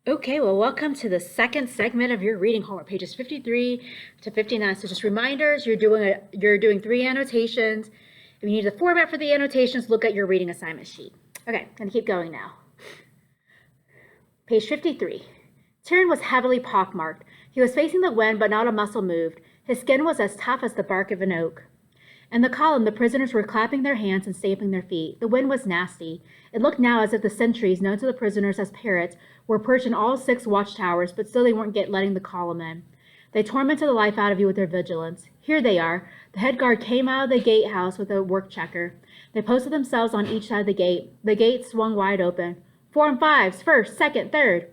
Okay, well, welcome to the second segment of your reading homework, pages 53 to 59. So just reminders, you're doing 3 annotations. If you need the format for the annotations, look at your reading assignment sheet. Okay, gonna keep going now. Page 53. Tyrion was heavily pockmarked. He was facing the wind, but not a muscle moved. His skin was as tough as the bark of an oak. In the column, the prisoners were clapping their hands and stamping their feet. The wind was nasty. It looked now as if the sentries, known to the prisoners as parrots, were perched in all 6 watchtowers, but still they weren't letting the column in. They tormented the life out of you with their vigilance. Here they are. The head guard came out of the gatehouse with a work checker. They posted themselves on each side of the gate. The gate swung wide open. 4 and 5s, first, second, third.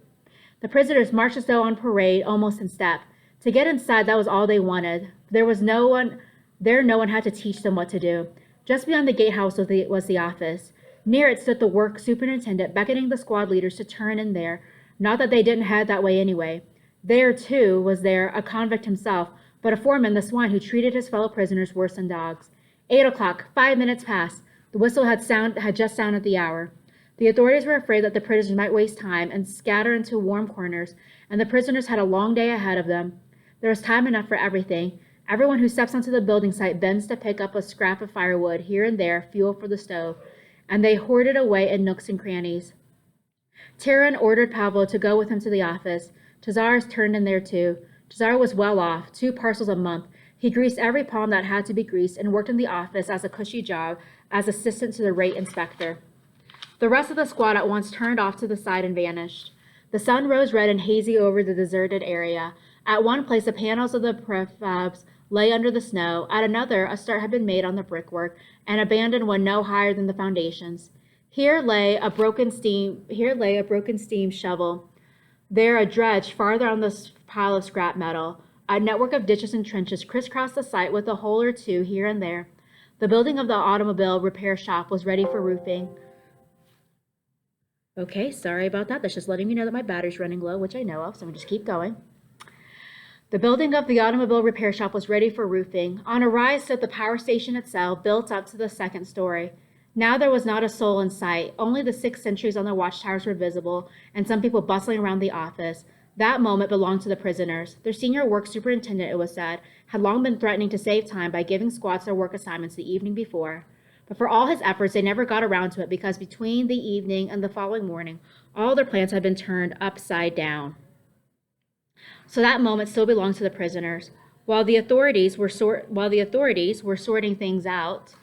The prisoners marched as though on parade, almost in step. To get inside, that was all they wanted. No one had to teach them what to do. Just beyond the gatehouse was the office. Near it stood the work superintendent, beckoning the squad leaders to turn in there. Not that they didn't head that way anyway. There, too, was there a convict himself, but a foreman, the swine, who treated his fellow prisoners worse than dogs. 8 o'clock, 5 minutes past. The whistle had just sounded the hour. The authorities were afraid that the prisoners might waste time and scatter into warm corners, and the prisoners had a long day ahead of them. There was time enough for everything. Everyone who steps onto the building site bends to pick up a scrap of firewood, here and there, fuel for the stove, and they hoard it away in nooks and crannies. Tyrion ordered Pavlo to go with him to the office. Tazars turned in there too. Tazar was well off, 2 parcels a month. He greased every palm that had to be greased and worked in the office as a cushy job as assistant to the rate inspector. The rest of the squad at once turned off to the side and vanished. The sun rose red and hazy over the deserted area. At one place, the panels of the prefabs lay under the snow. At another, a start had been made on the brickwork, an abandoned one no higher than the foundations. Here lay a broken steam shovel. There a dredge farther on the pile of scrap metal. A network of ditches and trenches crisscrossed the site with a hole or two here and there. The building of the automobile repair shop was ready for roofing. Okay, sorry about that. That's just letting me know that my battery's running low, which I know of, so I'm gonna just keep going. The building of the automobile repair shop was ready for roofing. On a rise stood the power station itself, built up to the 2nd story. Now there was not a soul in sight. Only the 6 sentries on the watchtowers were visible, and some people bustling around the office. That moment belonged to the prisoners. Their senior work superintendent, it was said, had long been threatening to save time by giving squads their work assignments the evening before. But for all his efforts, they never got around to it because between the evening and the following morning, all their plans had been turned upside down. So that moment still belonged to the prisoners. While the authorities were sorting things out,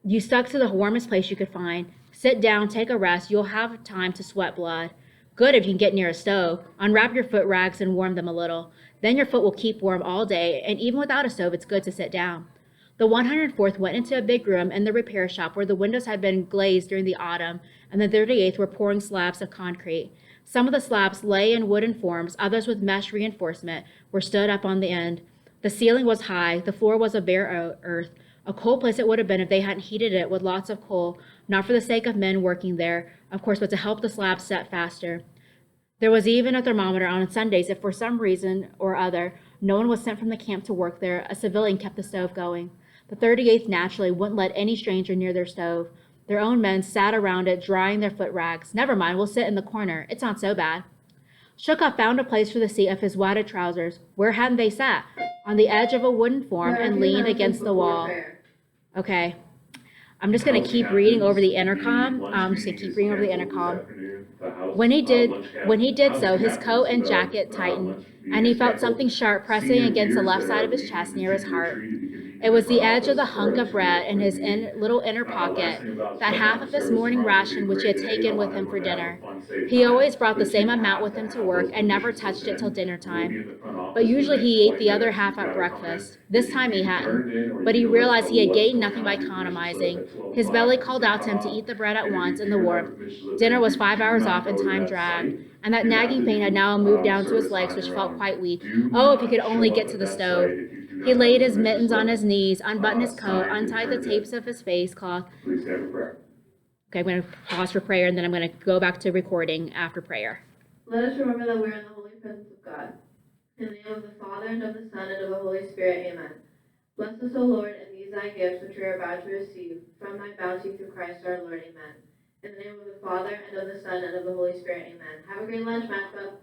you stuck to the warmest place you could find. Sit down, take a rest. You'll have time to sweat blood. Good if you can get near a stove. Unwrap your foot rags and warm them a little. Then your foot will keep warm all day, and even without a stove, it's good to sit down. The 104th went into a big room in the repair shop where the windows had been glazed during the autumn, and the 38th were pouring slabs of concrete. Some of the slabs lay in wooden forms, others with mesh reinforcement were stood up on the end. The ceiling was high, the floor was of bare earth, a cold place it would have been if they hadn't heated it with lots of coal, not for the sake of men working there, of course, but to help the slabs set faster. There was even a thermometer on Sundays if for some reason or other no one was sent from the camp to work there. A civilian kept the stove going. The 38th naturally wouldn't let any stranger near their stove. Their own men sat around it, drying their foot rags. Never mind, we'll sit in the corner. It's not so bad. Shukov found a place for the seat of his wadded trousers. Where hadn't they sat? On the edge of a wooden form and leaned against the wall. Okay. I'm just going to keep reading over the intercom. When he did so, his coat and jacket tightened, and he felt something sharp pressing against the left side of his chest near his heart. It was the edge of the hunk of bread in his little inner pocket, that half of his morning ration which he had taken with him for dinner. He always brought the same amount with him to work and never touched it till dinner time. But usually he ate the other half at breakfast. This time he hadn't, but he realized he had gained nothing by economizing. His belly called out to him to eat the bread at once in the warmth. Dinner was 5 hours off and time dragged, and that nagging pain had now moved down to his legs, which felt quite weak. Oh, if he could only get to the stove. He laid his mittens on his knees, unbuttoned his coat, untied the tapes of his face cloth. Please have a prayer. Okay, I'm going to pause for prayer, and then I'm going to go back to recording after prayer. Let us remember that we are in the holy presence of God. In the name of the Father, and of the Son, and of the Holy Spirit, amen. Bless us, O Lord, and these thy gifts which we are about to receive, from thy bounty through Christ our Lord, amen. In the name of the Father, and of the Son, and of the Holy Spirit, amen. Have a great lunch, Maxwell.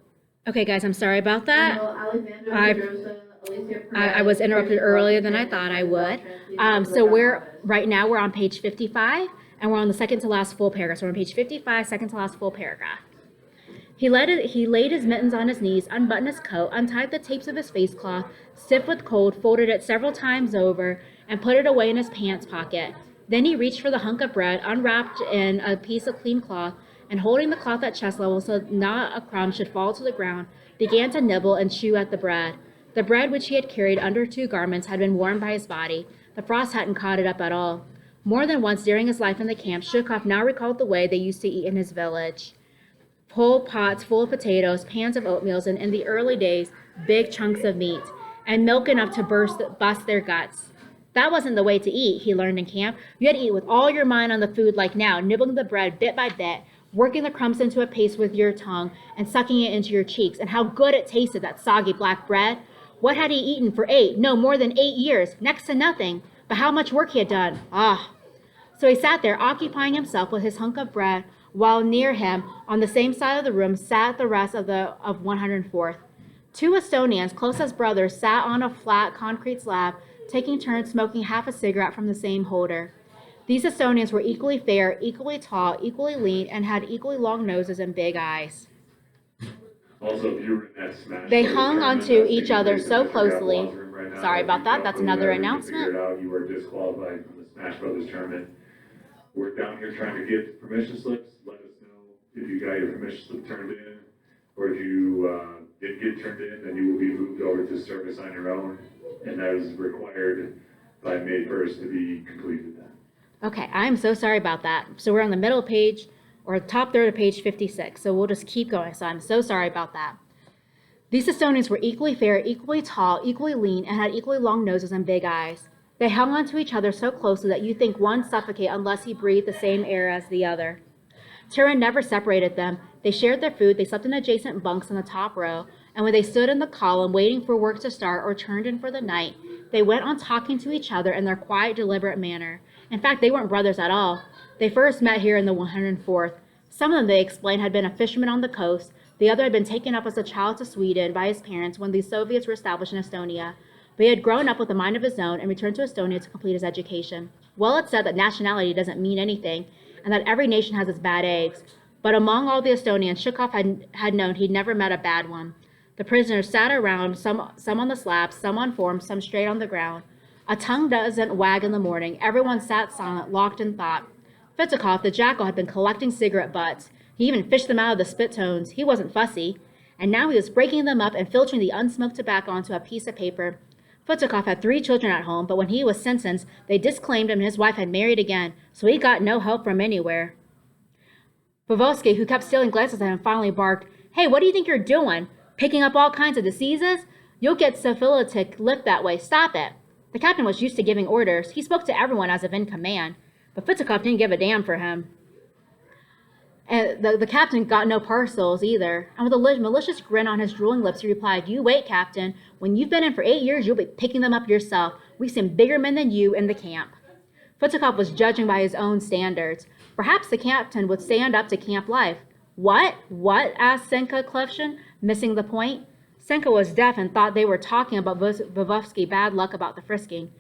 Okay, guys, I'm sorry about that. Alexandra, Pedrosa, Alicia I was interrupted earlier than I thought I would. So right now we're on page 55, and we're on the second to last full paragraph. So we're on page 55, second to last full paragraph. He laid his mittens on his knees, unbuttoned his coat, untied the tapes of his face cloth, stiff with cold, folded it several times over, and put it away in his pants pocket. Then he reached for the hunk of bread, unwrapped in a piece of clean cloth, and holding the cloth at chest level so not a crumb should fall to the ground, began to nibble and chew at the bread. The bread which he had carried under 2 garments had been warmed by his body. The frost hadn't caught it up at all. More than once during his life in the camp, Shukov now recalled the way they used to eat in his village. Whole pots full of potatoes, pans of oatmeal, and in the early days, big chunks of meat, and milk enough to bust their guts. That wasn't the way to eat, he learned in camp. You had to eat with all your mind on the food like now, nibbling the bread bit by bit, working the crumbs into a paste with your tongue, and sucking it into your cheeks. And how good it tasted, that soggy black bread. What had he eaten for more than 8 years? Next to nothing. But how much work he had done. So he sat there, occupying himself with his hunk of bread, while near him, on the same side of the room, sat the rest of 104th. 2 Estonians, close as brothers, sat on a flat concrete slab, taking turns smoking half a cigarette from the same holder. These Estonians were equally fair, equally tall, equally lean, and had equally long noses and big eyes. Also, if you were in that smash, they hung onto each other so closely. Sorry about that. That's another announcement. You were disqualified from the Smash Brothers tournament. We're down here trying to get permission slips. Let us know if you got your permission slip turned in, or if you didn't get turned in, then you will be moved over to service on your own, and that is required by May 1st to be completed then. Okay, I'm so sorry about that. So we're on the middle page, or top third of page 56, so we'll just keep going. So I'm so sorry about that. These Estonians were equally fair, equally tall, equally lean, and had equally long noses and big eyes. They hung onto each other so closely that you think one suffocate unless he breathed the same air as the other. Turin never separated them. They shared their food, they slept in adjacent bunks in the top row, and when they stood in the column waiting for work to start or turned in for the night, they went on talking to each other in their quiet, deliberate manner. In fact, they weren't brothers at all. They first met here in the 104th. Some of them, they explained, had been a fisherman on the coast. The other had been taken up as a child to Sweden by his parents when the Soviets were established in Estonia. But he had grown up with a mind of his own and returned to Estonia to complete his education. Well, it's said that nationality doesn't mean anything, and that every nation has its bad eggs. But among all the Estonians, Shukov had known he'd never met a bad one. The prisoners sat around, some on the slabs, some on forms, some straight on the ground. A tongue doesn't wag in the morning. Everyone sat silent, locked in thought. Fitikov, the jackal, had been collecting cigarette butts. He even fished them out of the spittones. He wasn't fussy. And now he was breaking them up and filtering the unsmoked tobacco onto a piece of paper. Fitikov had 3 children at home, but when he was sentenced, they disclaimed him and his wife had married again, so he got no help from anywhere. Vovosky, who kept stealing glances at him, finally barked, "Hey, what do you think you're doing? Picking up all kinds of diseases? You'll get syphilitic lip that way. Stop it." The captain was used to giving orders. He spoke to everyone as if in command, but Fitikov didn't give a damn for him. And the captain got no parcels either. And with a malicious grin on his drooling lips, he replied, "You wait, Captain. When you've been in for 8 years, you'll be picking them up yourself. We've seen bigger men than you in the camp." Fitikov was judging by his own standards. Perhaps the captain would stand up to camp life. What? Asked Senka Klevshin, missing the point. Senka was deaf and thought they were talking about Vovosky's bad luck about the frisking.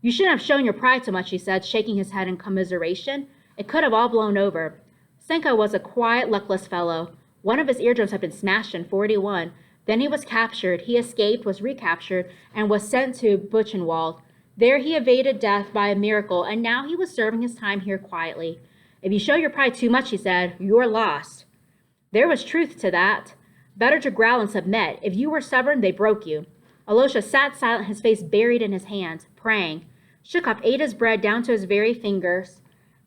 "You shouldn't have shown your pride so much," he said, shaking his head in commiseration. "It could have all blown over." Senka was a quiet, luckless fellow. One of his eardrums had been smashed in 41. Then he was captured. He escaped, was recaptured, and was sent to Buchenwald. There he evaded death by a miracle, and now he was serving his time here quietly. "If you show your pride too much," he said, "you're lost." There was truth to that. Better to growl and submit. If you were stubborn, they broke you. Alosha sat silent, his face buried in his hands, praying. Shukov ate his bread down to his very fingers,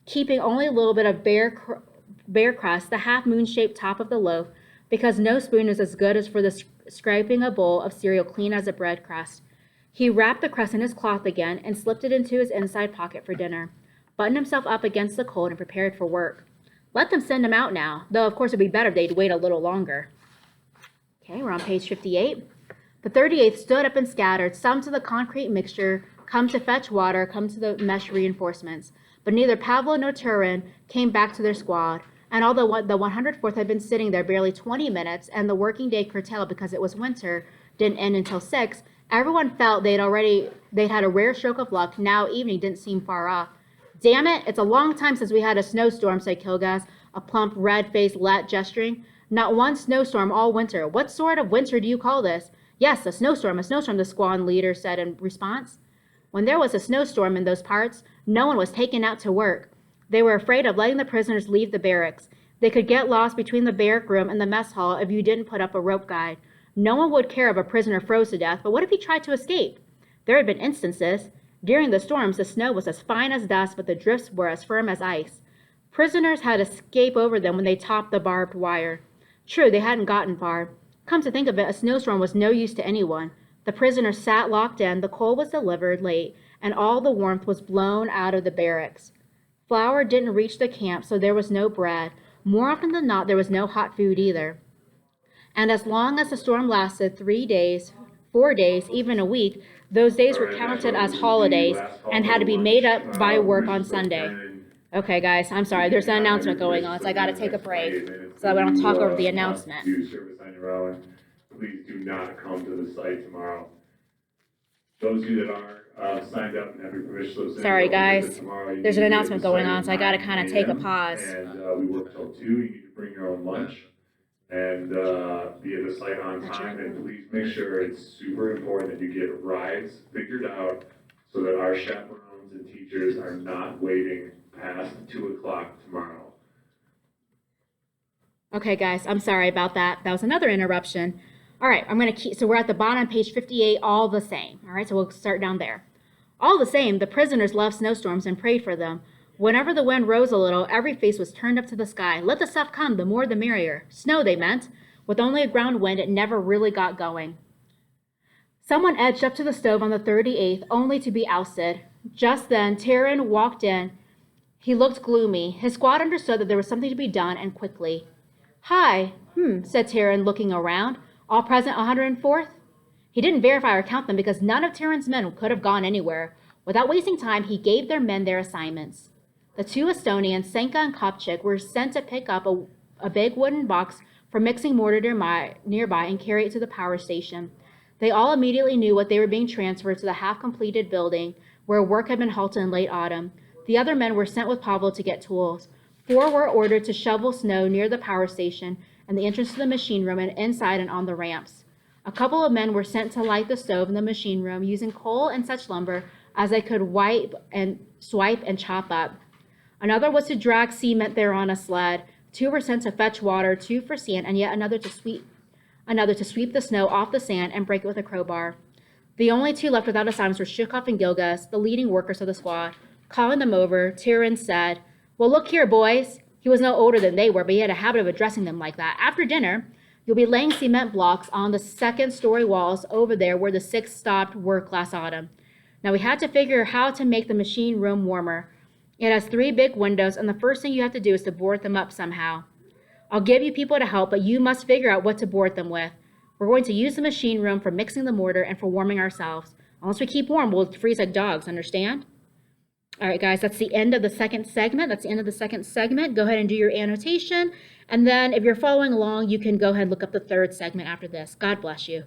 keeping only a little bit of bare crust, the half-moon-shaped top of the loaf, because no spoon is as good as for the scraping a bowl of cereal clean as a bread crust. He wrapped the crust in his cloth again and slipped it into his inside pocket for dinner, buttoned himself up against the cold and prepared for work. Let them send him out now, though of course it would be better if they'd wait a little longer. Okay, we're on page 58. The 38th stood up and scattered, some to the concrete mixture, come to fetch water, come to the mesh reinforcements. But neither Pablo nor Turin came back to their squad. And although the 104th had been sitting there barely 20 minutes and the working day curtailed because it was winter didn't end until 6, everyone felt they'd had a rare stroke of luck. Now evening didn't seem far off. Damn it, it's a long time since we had a snowstorm, said Kilgas, a plump, red-faced Lat gesturing. Not one snowstorm all winter. What sort of winter do you call this? Yes, a snowstorm, the squad leader said in response. When there was a snowstorm in those parts, no one was taken out to work. They were afraid of letting the prisoners leave the barracks. They could get lost between the barrack room and the mess hall if you didn't put up a rope guide. No one would care if a prisoner froze to death, but what if he tried to escape? There had been instances. During the storms, the snow was as fine as dust, but the drifts were as firm as ice. Prisoners had escape over them when they topped the barbed wire. True, they hadn't gotten far. Come to think of it, a snowstorm was no use to anyone. The prisoners sat locked in, the coal was delivered late, and all the warmth was blown out of the barracks. Flour didn't reach the camp, so there was no bread. More often than not, there was no hot food either. And as long as the storm lasted 3 days, 4 days, even a week, those days were counted as holidays and had to be made up by work on Sunday. Okay, guys, I'm sorry. There's an announcement going on, so I got to take a break so that we don't talk over the announcement. Do service on your own. Please do not come to the site tomorrow. Those of you that are signed up and have your permission slips. Sorry, guys. There's an announcement going on, so I got to kind of take a pause. And we work till 2. You need to bring your own lunch and be at the site on time. And please make sure, it's super important that you get rides figured out so that our chaperones and teachers are not waiting past 2 o'clock tomorrow. Okay, guys, I'm sorry about that. That was another interruption. All right, so we're at the bottom, page 58, all the same. All right, so we'll start down there. All the same, the prisoners loved snowstorms and prayed for them. Whenever the wind rose a little, every face was turned up to the sky. Let the stuff come, the more the merrier. Snow, they meant. With only a ground wind, it never really got going. Someone edged up to the stove on the 38th, only to be ousted. Just then, Taryn walked in. He looked gloomy. His squad understood that there was something to be done, and quickly. Hi, said Taryn, looking around. All present 104th? He didn't verify or count them because none of Taryn's men could have gone anywhere. Without wasting time, he gave their men their assignments. The 2 Estonians, Senka and Kopchik, were sent to pick up a big wooden box for mixing mortar nearby and carry it to the power station. They all immediately knew what they were being transferred to the half-completed building where work had been halted in late autumn. The other men were sent with Pablo to get tools. 4 were ordered to shovel snow near the power station and the entrance to the machine room and inside and on the ramps. A couple of men were sent to light the stove in the machine room using coal and such lumber as they could swipe and chop up. Another was to drag cement there on a sled. 2 were sent to fetch water, 2 for sand, and yet another to sweep the snow off the sand and break it with a crowbar. The only 2 left without assignments were Shukov and Gilgas, the leading workers of the squad. Calling them over, Tyrin said, "Well, look here, boys." He was no older than they were, but he had a habit of addressing them like that. "After dinner, you'll be laying cement blocks on the 2nd-story walls over there where the 6th stopped work last autumn. Now, we had to figure how to make the machine room warmer. It has 3 big windows, and the first thing you have to do is to board them up somehow. I'll give you people to help, but you must figure out what to board them with. We're going to use the machine room for mixing the mortar and for warming ourselves. Unless we keep warm, we'll freeze like dogs, understand?" All right, guys, that's the end of the second segment. Go ahead and do your annotation. And then if you're following along, you can go ahead and look up the 3rd segment after this. God bless you.